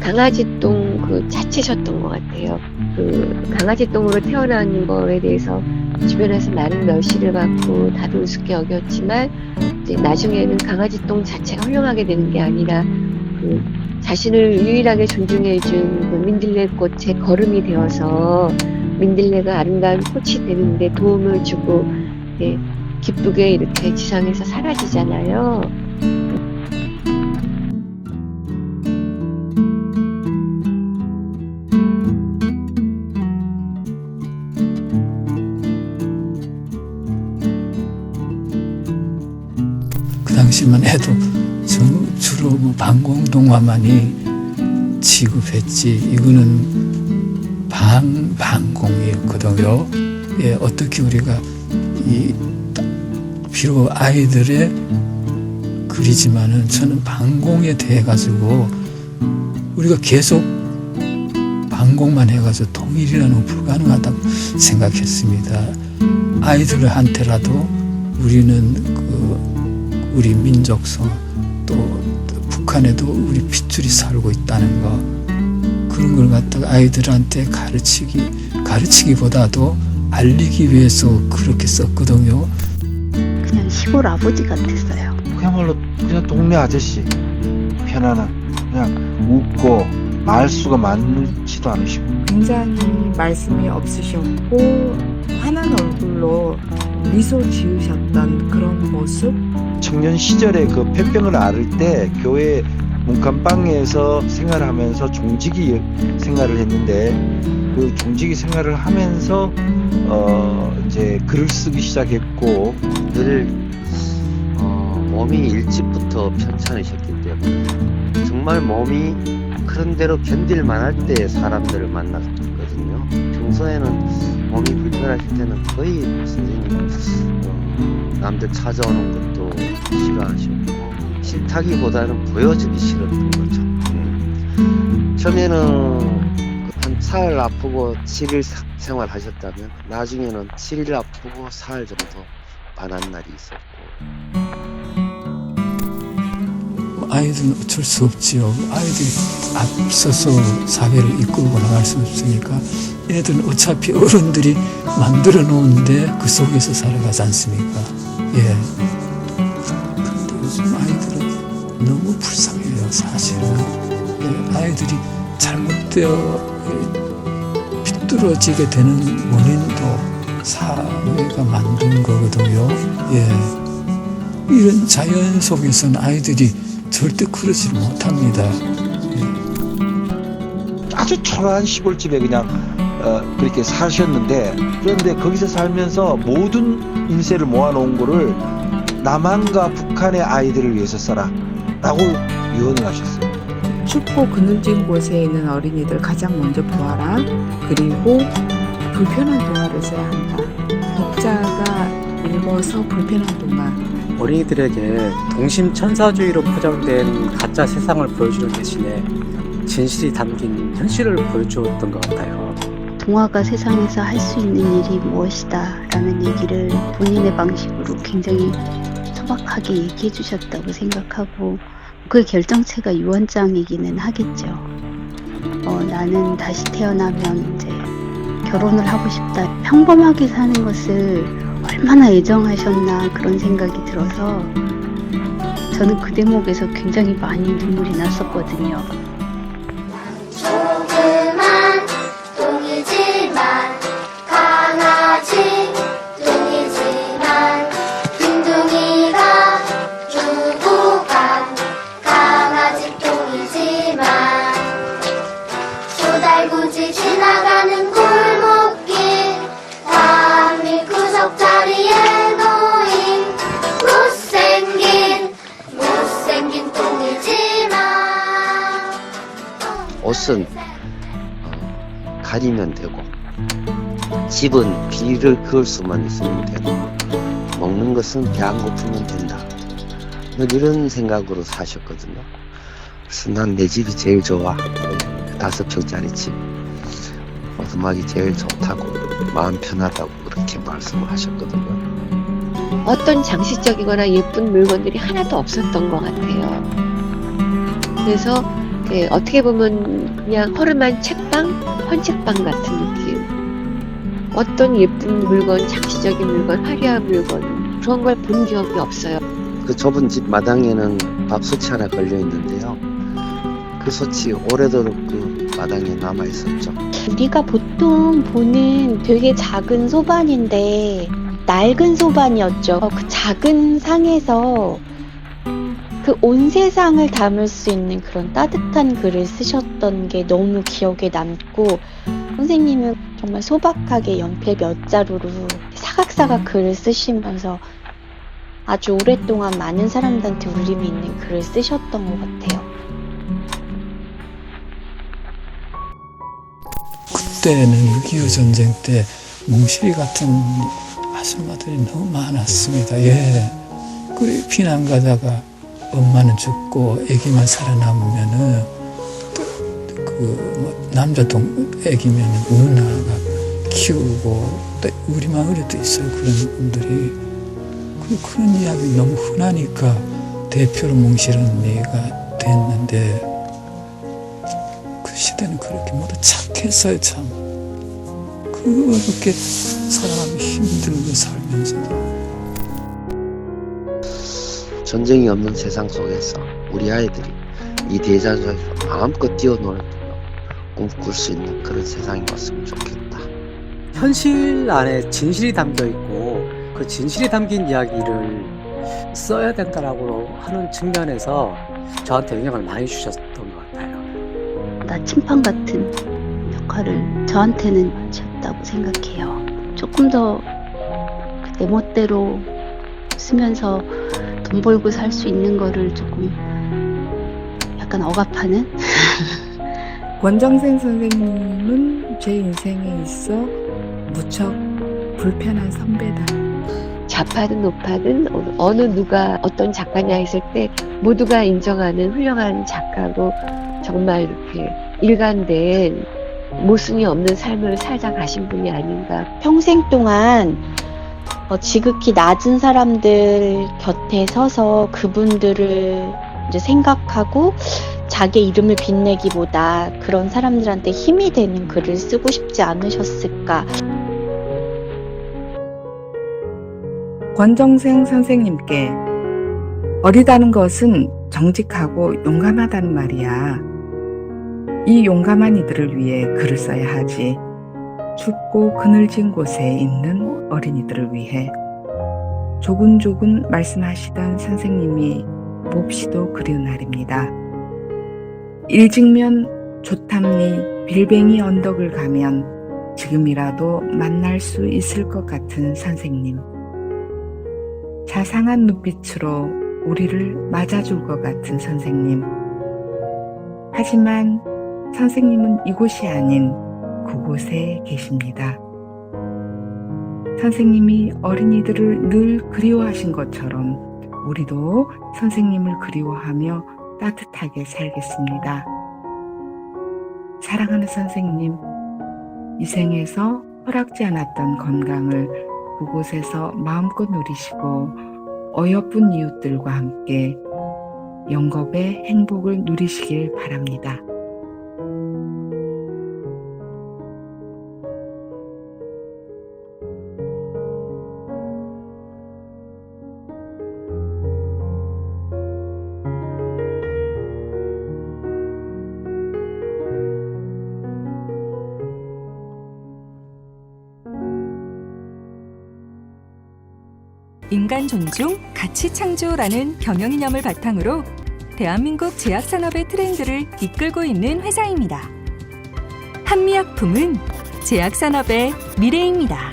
강아지똥 그 자체셨던 것 같아요. 그 강아지똥으로 태어난 거에 대해서 주변에서 많은 멸시를 받고 다들 우습게 여겼지만 이제 나중에는 강아지똥 자체가 훌륭하게 되는 게 아니라 그 자신을 유일하게 존중해준 그 민들레꽃의 거름이 되어서 민들레가 아름다운 꽃이 되는데 도움을 주고 기쁘게 이렇게 지상에서 사라지잖아요. 그 당시만 해도 주로 뭐 방공동화만이 취급했지 이거는 방공이었거든요. 예, 어떻게 우리가 비록 아이들의 글이지만은 저는 방공에 대해 가지고 우리가 계속 방공만 해가지고 통일이라는 불가능하다고 생각했습니다. 아이들한테라도 우리는 우리 민족성 또 북한에도 우리 핏줄이 살고 있다는 거 그런 걸 갖다가 아이들한테 가르치기보다도 알리기 위해서 그렇게 썼거든요. 그냥 시골 아버지 같았어요. 그야말로 그냥 동네 아저씨 편안한 그냥 웃고 말수가 많지도 않으시고 굉장히 말씀이 없으셨고 환한 얼굴로 미소 지으셨던 그런 모습. 청년 시절에 그 폐병을 앓을 때 교회 문간방에서 생활하면서 종직이 생활을 했는데 그 종직이 생활을 하면서 이제 글을 쓰기 시작했고 늘 몸이 일찍부터 편찮으셨기 때문에 정말 몸이 그런 대로 견딜 만할 때 사람들을 만났거든요. 평소에는 몸이 불편하실 때는 거의 선생님 남들 찾아오는 것도 싫어하셨고 싫다기보다는 보여주기 싫었던 거죠. 처음에는 한 사흘 아프고 7일 생활하셨다면 나중에는 7일 아프고 사흘 정도 반한 날이 있었고. 아이들은 어쩔 수 없지요. 아이들이 앞서서 사회를 이끌고 나갈 수 없으니까 애들은 어차피 어른들이 만들어 놓은데 그 속에서 살아가지 않습니까? 예. 그런데 요즘 아이들은 너무 불쌍해요, 사실은. 예, 아이들이 잘못되어 비뚤어지게 되는 원인도 사회가 만든 거거든요. 예. 이런 자연 속에서는 아이들이 절대 그러지 못합니다. 예. 아주 초라한 시골집에 그냥 그렇게 사셨는데 그런데 거기서 살면서 모든 인세를 모아놓은 거를 남한과 북한의 아이들을 위해서 써라 라고 유언을 하셨어요. 춥고 그늘진 곳에 있는 어린이들 가장 먼저 보아라. 그리고 불편한 동화를 써야 한다. 독자가 읽어서 불편한 동화. 어린이들에게 동심천사주의로 포장된 가짜 세상을 보여주는 대신에 진실이 담긴 현실을 보여주었던 것 같아요. 동화가 세상에서 할 수 있는 일이 무엇이다 라는 얘기를 본인의 방식으로 굉장히 소박하게 얘기해 주셨다고 생각하고 그 결정체가 유언장이기는 하겠죠. 나는 다시 태어나면 이제 결혼을 하고 싶다. 평범하게 사는 것을 얼마나 애정하셨나 그런 생각이 들어서 저는 그 대목에서 굉장히 많이 눈물이 났었거든요. 조그만 똥이지만 강아지 똥이지만 둥둥이가 주고 간 강아지 똥이지만 조달구지 지나가는 골목길 단밀 구석 자리에 놓인 못생긴 똥이지만 옷은 가리면 되고 집은 비를 그을 수만 있으면 되고 먹는 것은 배 안 고프면 된다. 이런 생각으로 사셨거든요. 그래서 난 내 집이 제일 좋아. 5평짜리 집. 오두막이 제일 좋다고 마음 편하다고 그렇게 말씀을 하셨거든요. 어떤 장식적이거나 예쁜 물건들이 하나도 없었던 것 같아요. 그래서 예, 어떻게 보면 그냥 허름한 책방, 헌책방 같은 느낌. 어떤 예쁜 물건, 장시적인 물건, 화려한 물건 그런 걸 본 기억이 없어요. 그 좁은 집 마당에는 밥솥이 하나 걸려 있는데요. 그 솥이 오래도록 그 마당에 남아 있었죠. 우리가 보통 보는 되게 작은 소반인데 낡은 소반이었죠. 그 작은 상에서 그 온 세상을 담을 수 있는 그런 따뜻한 글을 쓰셨던 게 너무 기억에 남고, 선생님은 정말 소박하게 연필 몇 자루로 사각사각 글을 쓰시면서 아주 오랫동안 많은 사람들한테 울림이 있는 글을 쓰셨던 것 같아요. 그때는 6.25 전쟁 때 몽실이 같은 아줌마들이 너무 많았습니다. 예. 그리고 피난 가다가 엄마는 죽고 아기만 살아남으면은 남자 아기면은 누나가 키우고 또 우리 마을에도 있어요. 그런 분들이. 그런 이야기 너무 흔하니까 대표로 몽실은 얘가 됐는데, 그 시대는 그렇게 모두 착했어요. 참 그렇게 사람이 힘들고 살면서도. 전쟁이 없는 세상 속에서 우리 아이들이 이 대자연에서 마음껏 뛰어놀고 꿈꿀 수 있는 그런 세상이 왔으면 좋겠다. 현실 안에 진실이 담겨 있고 그 진실이 담긴 이야기를 써야 된다라고 하는 측면에서 저한테 영향을 많이 주셨던 것 같아요. 나침반 같은 역할을 저한테는 하셨다고 생각해요. 조금 더 내 멋대로 쓰면서 돈 벌고 살 수 있는 거를 조금 약간 억압하는? 권정생 선생님은 제 인생에 있어 무척 불편한 선배다. 좌파든 우파든 어느 누가 어떤 작가냐 했을 때 모두가 인정하는 훌륭한 작가고, 정말 이렇게 일관된 모순이 없는 삶을 살다 가신 분이 아닌가. 평생 동안 지극히 낮은 사람들 곁에 서서 그분들을 이제 생각하고 자기 이름을 빛내기보다 그런 사람들한테 힘이 되는 글을 쓰고 싶지 않으셨을까. 권정생 선생님께 어리다는 것은 정직하고 용감하다는 말이야. 이 용감한 이들을 위해 글을 써야 하지. 춥고 그늘진 곳에 있는 어린이들을 위해. 조근조근 말씀하시던 선생님이 몹시도 그리운 날입니다. 일직면 조탐리 빌뱅이 언덕을 가면 지금이라도 만날 수 있을 것 같은 선생님. 자상한 눈빛으로 우리를 맞아줄 것 같은 선생님. 하지만 선생님은 이곳이 아닌 그곳에 계십니다. 선생님이 어린이들을 늘 그리워하신 것처럼 우리도 선생님을 그리워하며 따뜻하게 살겠습니다. 사랑하는 선생님, 이 생에서 허락지 않았던 건강을 그곳에서 마음껏 누리시고 어여쁜 이웃들과 함께 영겁의 행복을 누리시길 바랍니다. 인간 존중, 가치 창조라는 경영이념을 바탕으로 대한민국 제약산업의 트렌드를 이끌고 있는 회사입니다. 한미약품은 제약산업의 미래입니다.